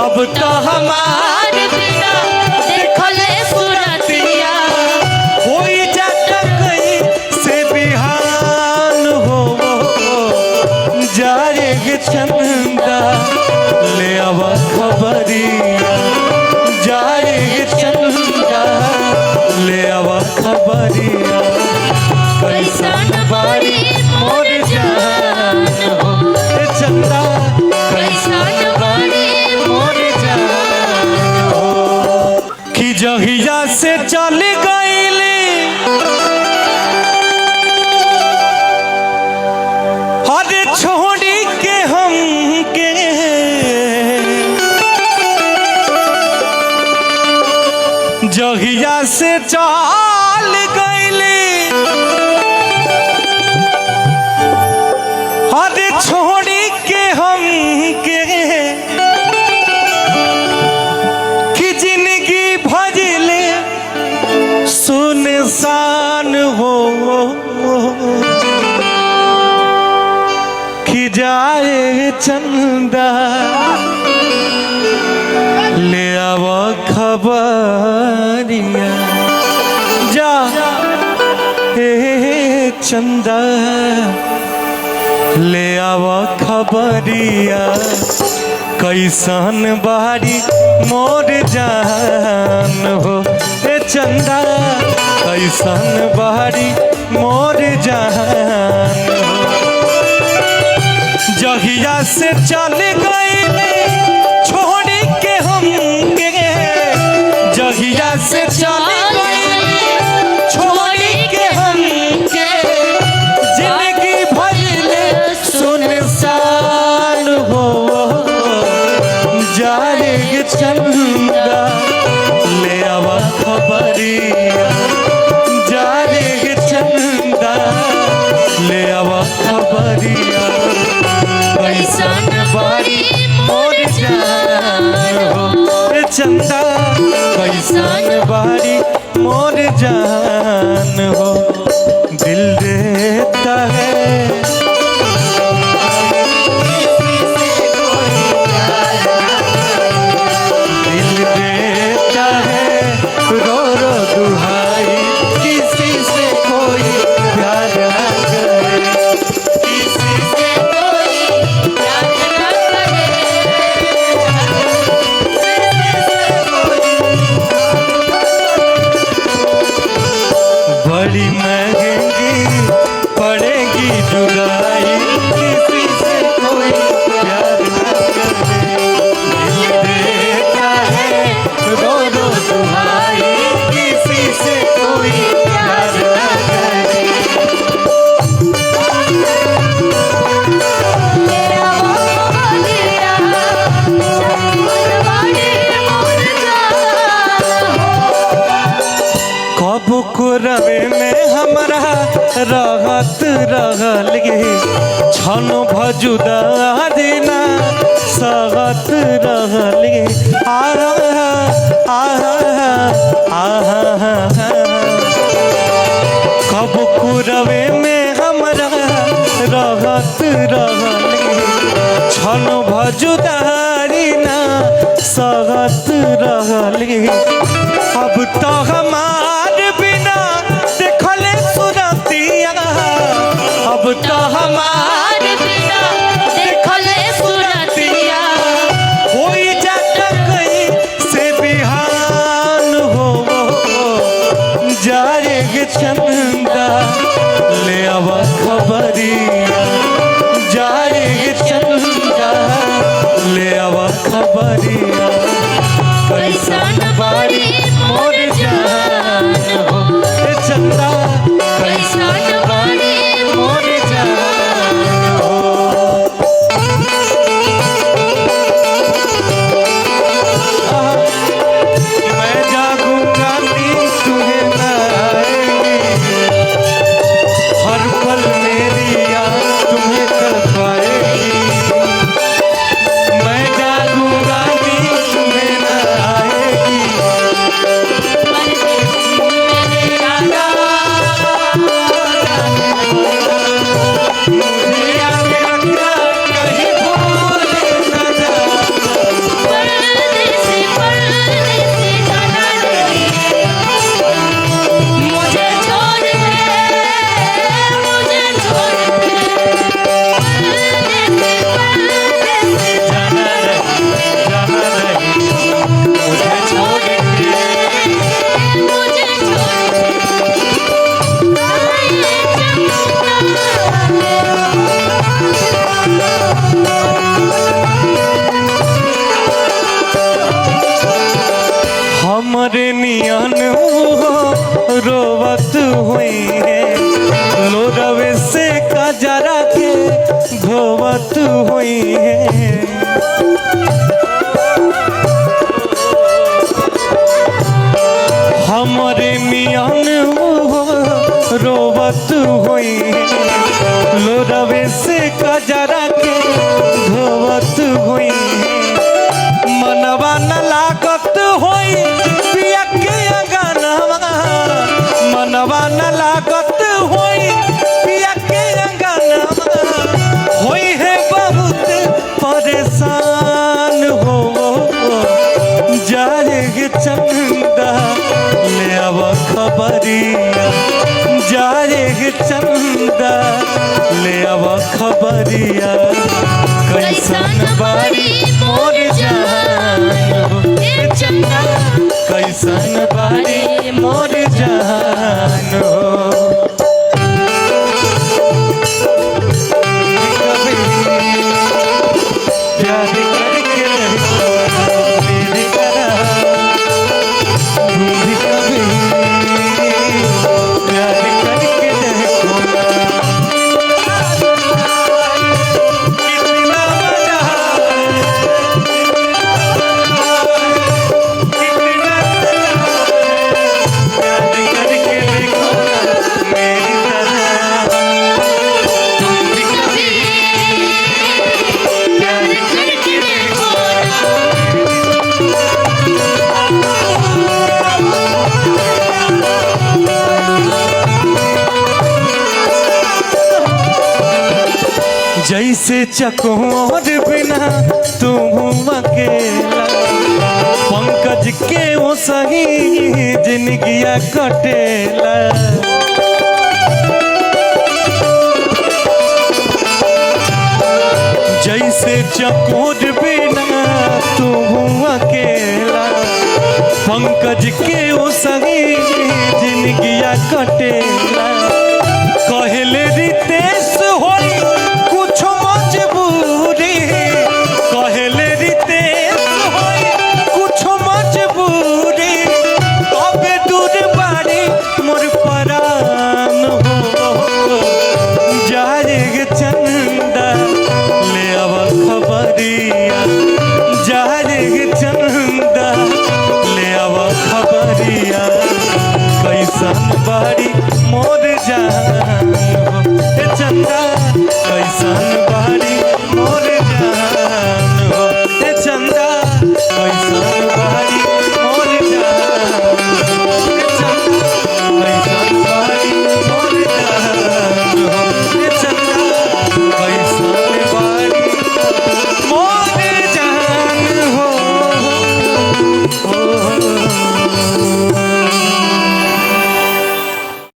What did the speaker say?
अब तो हमार बिना देखले सुरतिया होई जाता कहीं से बिहान हो जाएगे चंदा ले आवा खबरिया जाएगे चंदा ले आवा खबरिया कैसन बारी मोर जान हो चंदा कैसन बारी मोर जान हो कि जहिया से चल गईली अरे छोड़ी के हमके जहिया से चल गईली अरे छोड़ी के हमके कि जिंदगी भजले सुनसान हो कि जाए चंदा ले आवा खबरिया जा हे चंदा ले आवा खबरिया कैसन बारी मोर जान हो ए चंदा कैसन बारी मोर जान हो जहिया से चल गईले छोड़ के हमके जहिया से चल गईले छोड़ के हमके जिंदगी भजले सुनसान हो जाएगे चंदा ले आवा खबरिया जाएगे चंदा ले आवा खबरिया कैसन बारी मोर जान हो चंदा कैसन बारी मोर जान हो दिल देता है दिल देता है रो रो दुहाई किसी से कोई प्यार न करे किसी से कोई प्यार न करे बड़ी महंगी पड़ेगी जुदाई किसी से कोई प्यार न करे दिल देता है रो रो दुहाई किसी से कोई प्यार न करे कब को रवे में हमारा रहत रहल गे छन भजुदा देना सहत रहल गे आहा आहा आहा कब को रवे में हमारा रहत रहल गे छन भजुदा देना सहत रहल गे अब तो हमार बिना देखले सुरतिया अब तो हमार बिना देखले सुरतिया होई जाता कहीं से बिहान हो जाएगे चंदा ले आवा खबरिया जाएगे चंदा ले आवा खबरिया कैसन बारी मोर जान हो चंदा कैसन बारी मोर जान हो मैं जागूंगा नींद तुम्हें न आएगी हर पल मेरी याद तुम्हें तड़पाएगी मैं जागूंगा नींद हमारे नियन रोवत हुई है, लोरवे से कजरा के धोवत हुई है। हमारे नियन रोवत हुई है, लोरवे से कजरा के धोवत हुई है। मनवा न लागत होई पिया के अंगनवा, मनवा न लागत होई पिया के अंगनवा, होई है बहुत परेशान हो। जाए चंदा ले अब खबरिया, जाए चंदा ले अब खबरिया, कैसन बारी मोर जान हो चंदा, कैसन बारी मोर जान हो। कभी प्यार करके मेरे करा, भी कभी प्यार करके देखो जैसे चकोर बिना तुम अकेला, पंकज के वो सही जिंदगिया कटेला। जैसे चकोर बिना तुम अकेला, पंकज के वो सही जिंदगिया कटेला। कहले रितेश होई कुछ मजबूरी, कहले रितेश होई कुछ मजबूरी, अबे दूर बाड़ी मोर परान हो। जाए चंदा ले अब खबरिया, जाए चंदा ले अब खबरिया, कैसन बाड़ी